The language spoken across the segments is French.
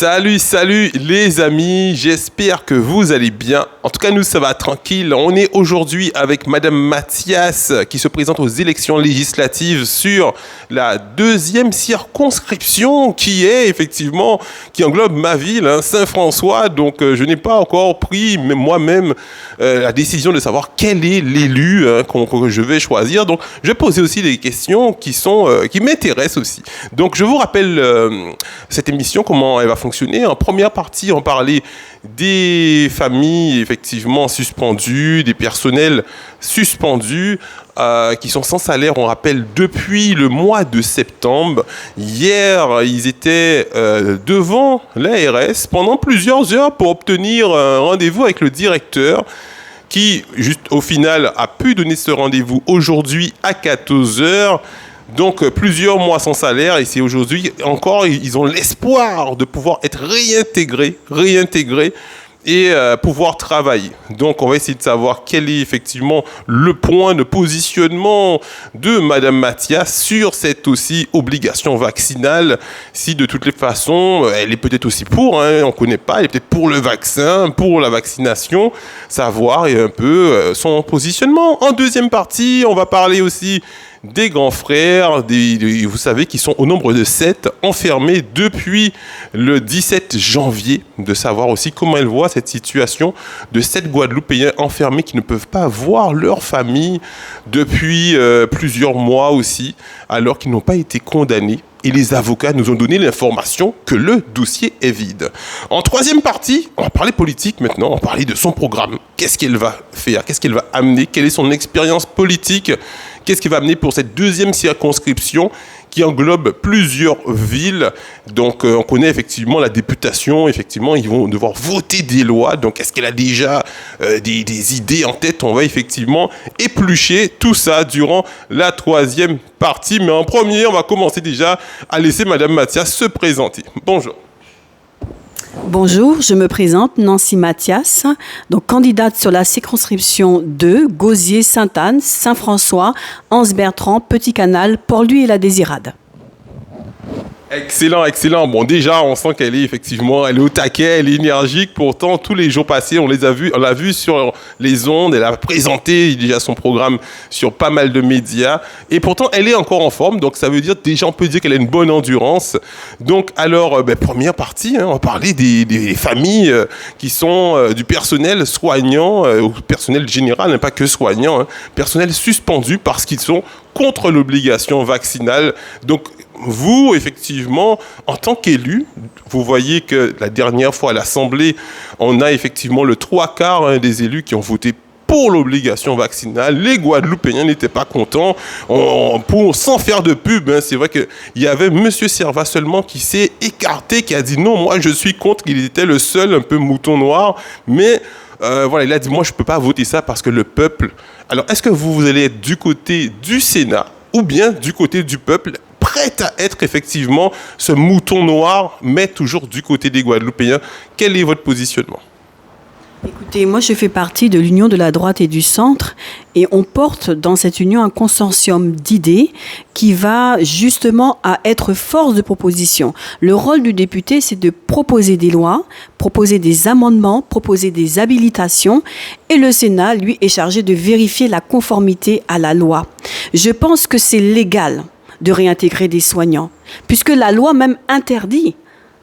Salut les amis, j'espère que vous allez bien. En tout cas, nous, ça va tranquille. On est aujourd'hui avec Madame Mathias qui se présente aux élections législatives sur la deuxième circonscription qui englobe ma ville, Saint-François. Donc, je n'ai pas encore pris moi-même la décision de savoir quel est l'élu que je vais choisir. Donc, je vais poser aussi des questions qui m'intéressent aussi. Donc, je vous rappelle cette émission, comment elle va fonctionner. En première partie, on parlait des familles effectivement suspendues, des personnels suspendus qui sont sans salaire, on rappelle, depuis le mois de septembre. Hier, ils étaient devant l'ARS pendant plusieurs heures pour obtenir un rendez-vous avec le directeur qui, juste au final, a pu donner ce rendez-vous aujourd'hui à 14 heures. Donc, plusieurs mois sans salaire, et c'est aujourd'hui encore, ils ont l'espoir de pouvoir être réintégrés et pouvoir travailler. Donc, on va essayer de savoir quel est effectivement le point de positionnement de Madame Mathias sur cette aussi obligation vaccinale. Si de toutes les façons, elle est peut-être aussi pour, on ne connaît pas, elle est peut-être pour le vaccin, pour la vaccination, savoir et un peu son positionnement. En deuxième partie, on va parler aussi des grands frères, vous savez, qui sont au nombre de 7, enfermés depuis le 17 janvier, de savoir aussi comment elle voit cette situation de 7 Guadeloupéens enfermés qui ne peuvent pas voir leur famille depuis plusieurs mois aussi, alors qu'ils n'ont pas été condamnés. Et les avocats nous ont donné l'information que le dossier est vide. En troisième partie, on va parler politique maintenant, on va parler de son programme. Qu'est-ce qu'elle va faire? Qu'est-ce qu'elle va amener? Quelle est son expérience politique? Qu'est-ce qu'il va amener pour cette deuxième circonscription qui englobe plusieurs villes? Donc, on connaît effectivement la députation. Effectivement, ils vont devoir voter des lois. Donc, est-ce qu'elle a déjà des idées en tête? On va effectivement éplucher tout ça durant la troisième partie. Mais en premier, on va commencer déjà à laisser Madame Mathias se présenter. Bonjour. Bonjour, je me présente, Nancy Mathias, donc candidate sur la circonscription 2, Gosier, Sainte-Anne, Saint-François, Anse-Bertrand, Petit-Canal, Port-Louis et la Désirade. Excellent. Bon, déjà, on sent qu'elle est effectivement, elle est au taquet, elle est énergique. Pourtant, tous les jours passés, on l'a vu sur les ondes. Elle a présenté déjà son programme sur pas mal de médias. Et pourtant, elle est encore en forme. Donc, ça veut dire, déjà, on peut dire qu'elle a une bonne endurance. Donc, alors, première partie, on va parler des familles qui sont du personnel soignant, ou personnel général, pas que soignant, personnel suspendu parce qu'ils sont contre l'obligation vaccinale. Donc, vous, effectivement, en tant qu'élu, vous voyez que la dernière fois à l'Assemblée, on a effectivement le 3/4 des élus qui ont voté pour l'obligation vaccinale. Les Guadeloupéens n'étaient pas contents. Sans faire de pub, c'est vrai qu'il y avait M. Servat seulement qui s'est écarté, qui a dit non, moi je suis contre, qu'il était le seul un peu mouton noir. Mais voilà, il a dit moi je ne peux pas voter ça parce que le peuple... Alors, est-ce que vous allez être du côté du Sénat ou bien du côté du peuple, prête à être effectivement ce mouton noir, mais toujours du côté des Guadeloupéens? Quel est votre positionnement? Écoutez, moi je fais partie de l'Union de la droite et du centre et on porte dans cette union un consortium d'idées qui va justement à être force de proposition. Le rôle du député, c'est de proposer des lois, proposer des amendements, proposer des habilitations et le Sénat, lui, est chargé de vérifier la conformité à la loi. Je pense que c'est légal de réintégrer des soignants, puisque la loi même interdit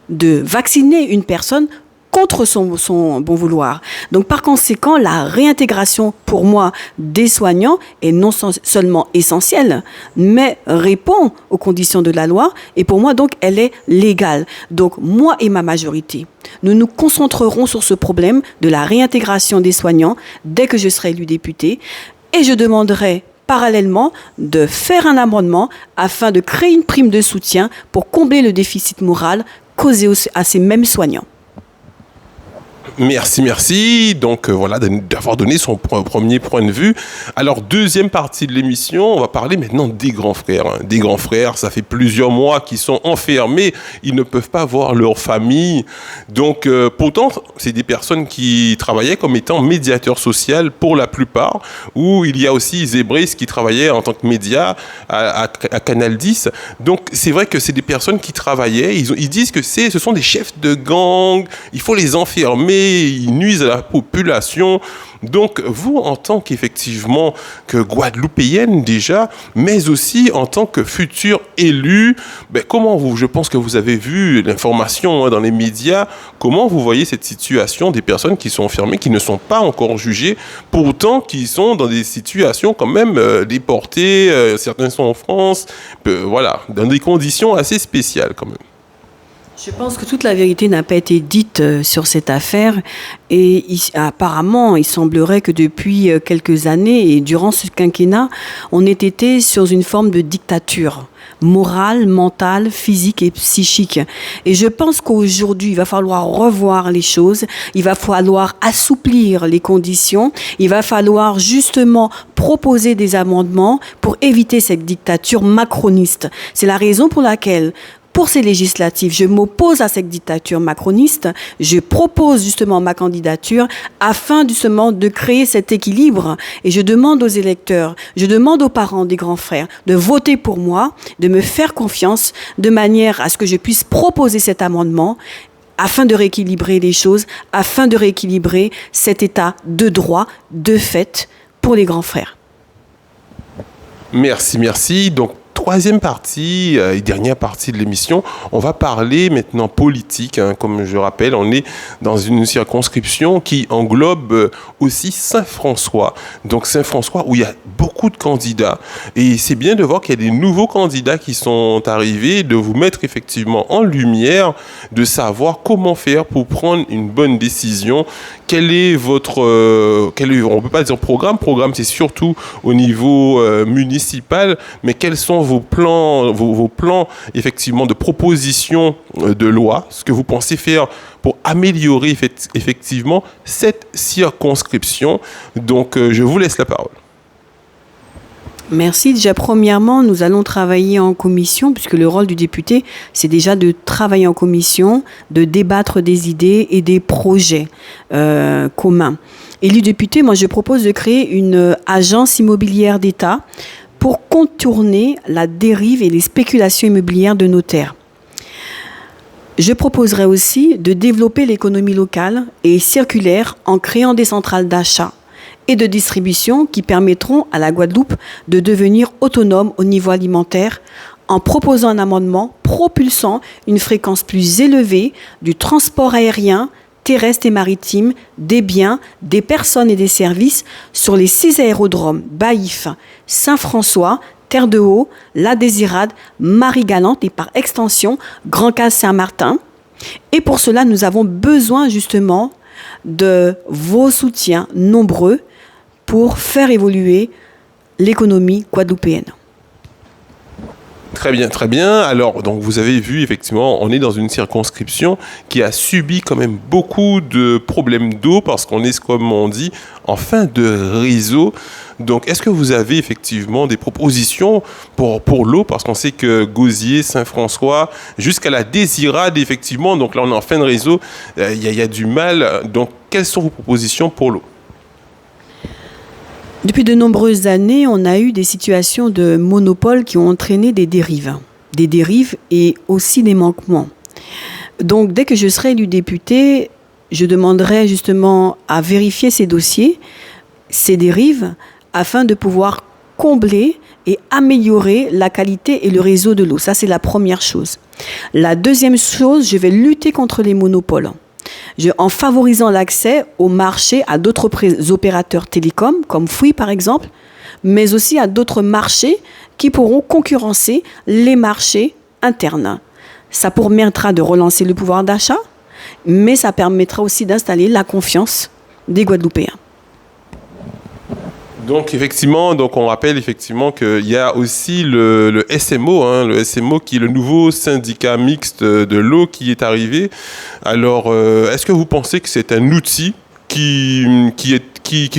de vacciner une personne contre son bon vouloir. Donc, par conséquent, la réintégration, pour moi, des soignants est non seulement essentielle, mais répond aux conditions de la loi. Et pour moi, donc, elle est légale. Donc, moi et ma majorité, nous nous concentrerons sur ce problème de la réintégration des soignants dès que je serai élu député. Et je demanderai parallèlement de faire un amendement afin de créer une prime de soutien pour combler le déficit moral causé à ces mêmes soignants. Merci, merci. Donc voilà, d'avoir donné son premier point de vue. Alors, deuxième partie de l'émission, on va parler maintenant des grands frères. Des grands frères, ça fait plusieurs mois qu'ils sont enfermés. Ils ne peuvent pas voir leur famille. Donc, pourtant, c'est des personnes qui travaillaient comme étant médiateurs sociaux pour la plupart. Ou il y a aussi Zébris qui travaillait en tant que média à Canal 10. Donc, c'est vrai que c'est des personnes qui travaillaient. Ils disent que ce sont des chefs de gang. Il faut les enfermer. Ils nuisent à la population. Donc, vous, en tant qu'effectivement que Guadeloupéenne déjà, mais aussi en tant que futur élu, je pense que vous avez vu l'information dans les médias, comment vous voyez cette situation des personnes qui sont enfermées, qui ne sont pas encore jugées, pourtant qui sont dans des situations quand même déportées, certains sont en France, voilà, dans des conditions assez spéciales quand même. Je pense que toute la vérité n'a pas été dite sur cette affaire et apparemment, il semblerait que depuis quelques années et durant ce quinquennat, on ait été sur une forme de dictature morale, mentale, physique et psychique. Et je pense qu'aujourd'hui, il va falloir revoir les choses, il va falloir assouplir les conditions, il va falloir justement proposer des amendements pour éviter cette dictature macroniste. C'est la raison pour laquelle pour ces législatives, je m'oppose à cette dictature macroniste. Je propose justement ma candidature afin justement de créer cet équilibre. Et je demande aux électeurs, je demande aux parents des grands frères de voter pour moi, de me faire confiance de manière à ce que je puisse proposer cet amendement afin de rééquilibrer les choses, afin de rééquilibrer cet état de droit, de fait, pour les grands frères. Merci, merci. Donc, troisième partie et dernière partie de l'émission, on va parler maintenant politique. Comme je rappelle, on est dans une circonscription qui englobe aussi Saint-François. Donc Saint-François où il y a beaucoup de candidats. Et c'est bien de voir qu'il y a des nouveaux candidats qui sont arrivés, de vous mettre effectivement en lumière, de savoir comment faire pour prendre une bonne décision. Quel est votre... on ne peut pas dire programme. Programme, c'est surtout au niveau municipal. Mais quels sont vos plans effectivement de proposition de loi, ce que vous pensez faire pour améliorer effectivement cette circonscription. Donc, je vous laisse la parole. Merci. Déjà, premièrement, nous allons travailler en commission, puisque le rôle du député, c'est déjà de travailler en commission, de débattre des idées et des projets communs. Élu député, moi, je propose de créer une agence immobilière d'État pour contourner la dérive et les spéculations immobilières de notaires. Je proposerai aussi de développer l'économie locale et circulaire en créant des centrales d'achat et de distribution qui permettront à la Guadeloupe de devenir autonome au niveau alimentaire en proposant un amendement propulsant une fréquence plus élevée du transport aérien, terrestre et maritime, des biens, des personnes et des services sur les 6 aérodromes Baïf, Saint-François, Terre de Haut, La Désirade, Marie-Galante et par extension Grand-Case-Saint-Martin. Et pour cela, nous avons besoin justement de vos soutiens nombreux pour faire évoluer l'économie guadeloupéenne. Très bien, très bien. Alors, donc, vous avez vu, effectivement, on est dans une circonscription qui a subi quand même beaucoup de problèmes d'eau parce qu'on est, comme on dit, en fin de réseau. Donc, est-ce que vous avez effectivement des propositions pour l'eau? Parce qu'on sait que Gosier, Saint-François, jusqu'à la Désirade, effectivement, donc là, on est en fin de réseau, il y a du mal. Donc, quelles sont vos propositions pour l'eau? Depuis de nombreuses années, on a eu des situations de monopole qui ont entraîné des dérives et aussi des manquements. Donc, dès que je serai élu député, je demanderai justement à vérifier ces dossiers, ces dérives, afin de pouvoir combler et améliorer la qualité et le réseau de l'eau. Ça, c'est la première chose. La deuxième chose, je vais lutter contre les monopoles. En favorisant l'accès au marché à d'autres opérateurs télécoms, comme Free par exemple, mais aussi à d'autres marchés qui pourront concurrencer les marchés internes. Ça permettra de relancer le pouvoir d'achat, mais ça permettra aussi d'installer la confiance des Guadeloupéens. Donc effectivement, donc on rappelle effectivement qu'il y a aussi le SMO, le SMO qui est le nouveau syndicat mixte de l'eau qui est arrivé. Alors, est-ce que vous pensez que c'est un outil qui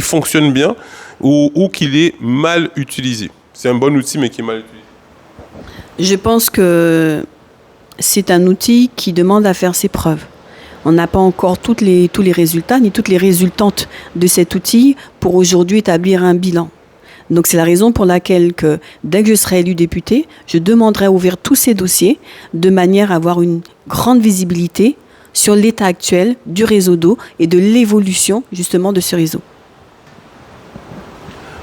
fonctionne bien ou qu'il est mal utilisé? C'est un bon outil mais qui est mal utilisé. Je pense que c'est un outil qui demande à faire ses preuves. On n'a pas encore tous les résultats ni toutes les résultantes de cet outil pour aujourd'hui établir un bilan. Donc c'est la raison pour laquelle que, dès que je serai élu député, je demanderai à ouvrir tous ces dossiers de manière à avoir une grande visibilité sur l'état actuel du réseau d'eau et de l'évolution justement de ce réseau.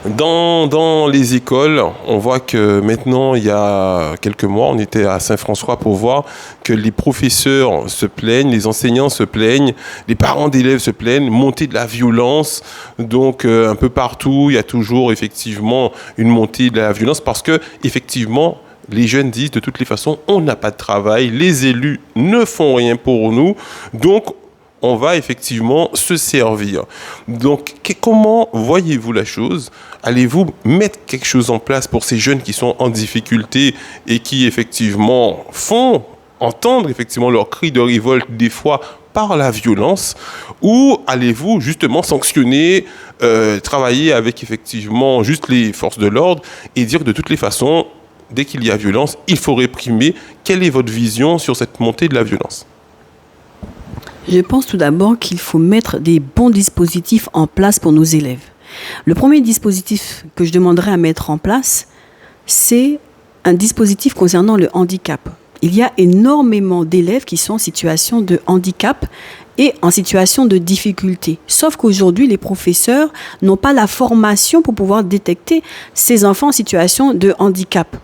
Dans les écoles, on voit que maintenant, il y a quelques mois, on était à Saint-François pour voir que les professeurs se plaignent, les enseignants se plaignent, les parents d'élèves se plaignent, montée de la violence. Donc, un peu partout, il y a toujours effectivement une montée de la violence parce que, effectivement, les jeunes disent de toutes les façons, on n'a pas de travail, les élus ne font rien pour nous. Donc, on va effectivement se servir. Donc, comment voyez-vous la chose? Allez-vous mettre quelque chose en place pour ces jeunes qui sont en difficulté et qui effectivement font entendre effectivement leurs cris de révolte des fois par la violence? Ou allez-vous justement sanctionner, travailler avec effectivement juste les forces de l'ordre et dire de toutes les façons, dès qu'il y a violence, il faut réprimer? Quelle est votre vision sur cette montée de la violence? Je pense tout d'abord qu'il faut mettre des bons dispositifs en place pour nos élèves. Le premier dispositif que je demanderais à mettre en place, c'est un dispositif concernant le handicap. Il y a énormément d'élèves qui sont en situation de handicap et en situation de difficulté. Sauf qu'aujourd'hui, les professeurs n'ont pas la formation pour pouvoir détecter ces enfants en situation de handicap.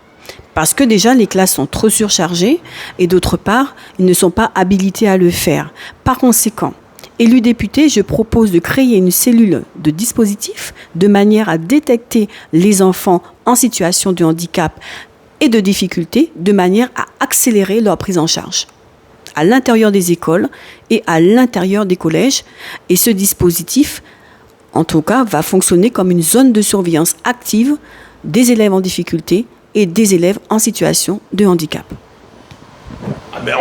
Parce que déjà, les classes sont trop surchargées et d'autre part, ils ne sont pas habilités à le faire. Par conséquent, élu député, je propose de créer une cellule de dispositif de manière à détecter les enfants en situation de handicap et de difficulté, de manière à accélérer leur prise en charge à l'intérieur des écoles et à l'intérieur des collèges. Et ce dispositif, en tout cas, va fonctionner comme une zone de surveillance active des élèves en difficulté et des élèves en situation de handicap.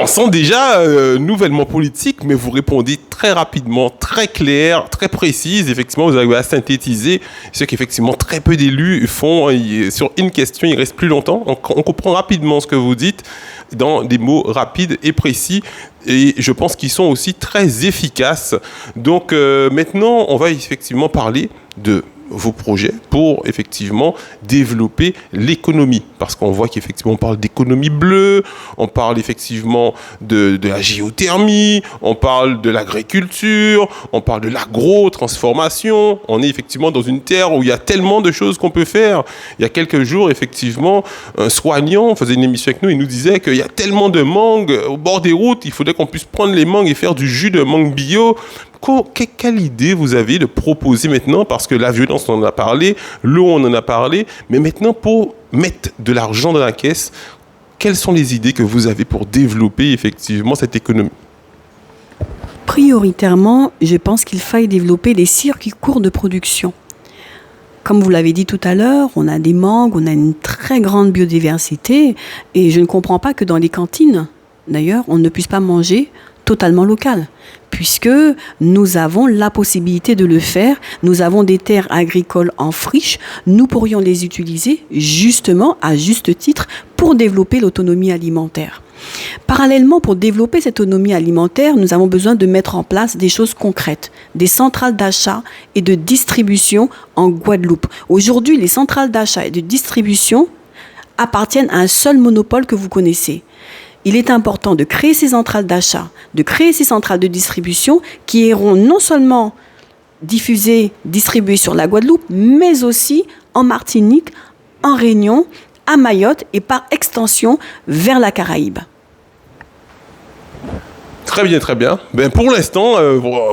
On sent déjà nouvellement politique, mais vous répondez très rapidement, très clair, très précise. Effectivement, vous arrivez à synthétiser ce qu'effectivement très peu d'élus font. Sur une question, ils restent plus longtemps. On comprend rapidement ce que vous dites dans des mots rapides et précis. Et je pense qu'ils sont aussi très efficaces. Donc maintenant, on va effectivement parler de vos projets pour effectivement développer l'économie. Parce qu'on voit qu'effectivement on parle d'économie bleue, on parle effectivement de la géothermie, on parle de l'agriculture, on parle de l'agro-transformation. On est effectivement dans une terre où il y a tellement de choses qu'on peut faire. Il y a quelques jours, effectivement, un soignant faisait une émission avec nous, il nous disait qu'il y a tellement de mangues au bord des routes, il faudrait qu'on puisse prendre les mangues et faire du jus de mangue bio. Quelle idée vous avez de proposer maintenant, parce que la violence, on en a parlé, l'eau, on en a parlé, mais maintenant, pour mettre de l'argent dans la caisse, quelles sont les idées que vous avez pour développer effectivement cette économie? Prioritairement, je pense qu'il faille développer les circuits courts de production. Comme vous l'avez dit tout à l'heure, on a des mangues, on a une très grande biodiversité, et je ne comprends pas que dans les cantines, d'ailleurs, on ne puisse pas manger totalement local, puisque nous avons la possibilité de le faire. Nous avons des terres agricoles en friche, nous pourrions les utiliser justement à juste titre pour développer l'autonomie alimentaire. Parallèlement, pour développer cette autonomie alimentaire, nous avons besoin de mettre en place des choses concrètes, des centrales d'achat et de distribution en Guadeloupe. Aujourd'hui, les centrales d'achat et de distribution appartiennent à un seul monopole que vous connaissez. Il est important de créer ces centrales d'achat, de créer ces centrales de distribution qui iront non seulement diffuser, distribuer sur la Guadeloupe, mais aussi en Martinique, en Réunion, à Mayotte et par extension vers la Caraïbe. Très bien, très bien. Ben pour l'instant,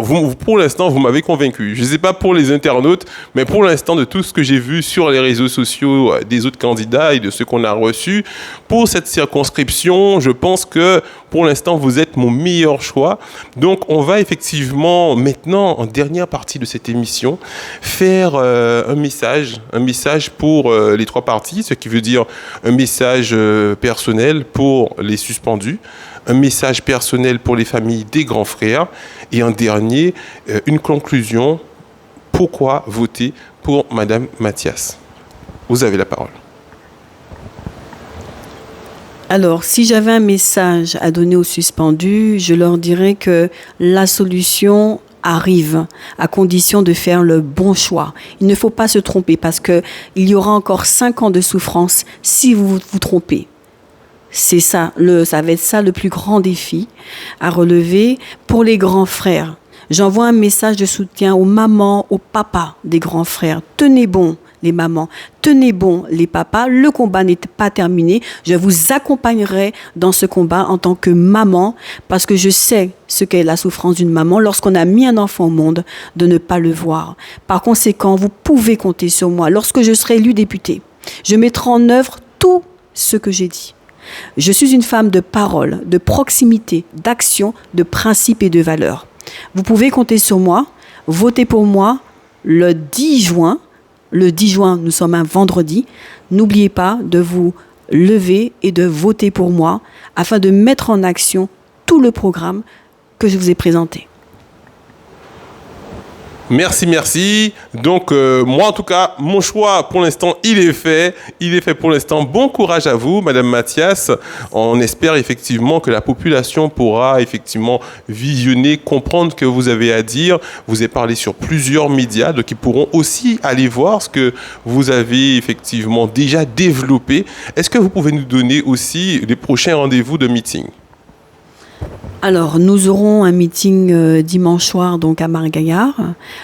vous m'avez convaincu. Je ne sais pas pour les internautes, mais pour l'instant, de tout ce que j'ai vu sur les réseaux sociaux des autres candidats et de ceux qu'on a reçus, pour cette circonscription, je pense que pour l'instant, vous êtes mon meilleur choix. Donc, on va effectivement, maintenant, en dernière partie de cette émission, faire un message pour les trois parties, ce qui veut dire un message personnel pour les suspendus, un message personnel pour les familles des grands frères et en dernier, une conclusion. Pourquoi voter pour Madame Mathias? Vous avez la parole. Alors, si j'avais un message à donner aux suspendus, je leur dirais que la solution arrive à condition de faire le bon choix. Il ne faut pas se tromper parce qu'il y aura encore 5 ans de souffrance si vous vous trompez. C'est ça, ça va être ça le plus grand défi à relever pour les grands frères. J'envoie un message de soutien aux mamans, aux papas des grands frères. Tenez bon, les mamans. Tenez bon, les papas. Le combat n'est pas terminé. Je vous accompagnerai dans ce combat en tant que maman parce que je sais ce qu'est la souffrance d'une maman lorsqu'on a mis un enfant au monde de ne pas le voir. Par conséquent, vous pouvez compter sur moi. Lorsque je serai élue députée, je mettrai en œuvre tout ce que j'ai dit. Je suis une femme de parole, de proximité, d'action, de principes et de valeurs. Vous pouvez compter sur moi. Votez pour moi le 10 juin. Le 10 juin, nous sommes un vendredi. N'oubliez pas de vous lever et de voter pour moi afin de mettre en action tout le programme que je vous ai présenté. Merci. Donc, moi, en tout cas, mon choix, pour l'instant, il est fait. Il est fait pour l'instant. Bon courage à vous, Madame Mathias. On espère effectivement que la population pourra effectivement visionner, comprendre ce que vous avez à dire. Vous avez parlé sur plusieurs médias, donc ils pourront aussi aller voir ce que vous avez effectivement déjà développé. Est-ce que vous pouvez nous donner aussi les prochains rendez-vous de meeting? Alors, nous aurons un meeting dimanche soir donc à Margaillard.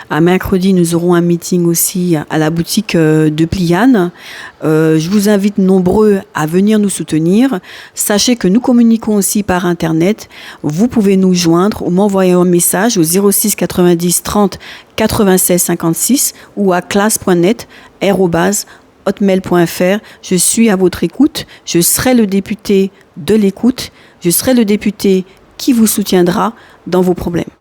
À mercredi, nous aurons un meeting aussi à la boutique de Pliane. Je vous invite nombreux à venir nous soutenir. Sachez que nous communiquons aussi par Internet. Vous pouvez nous joindre ou m'envoyer un message au 06 90 30 96 56 ou à classe.net@hotmail.fr. Je suis à votre écoute. Je serai le député de l'écoute. Je serai le député qui vous soutiendra dans vos problèmes.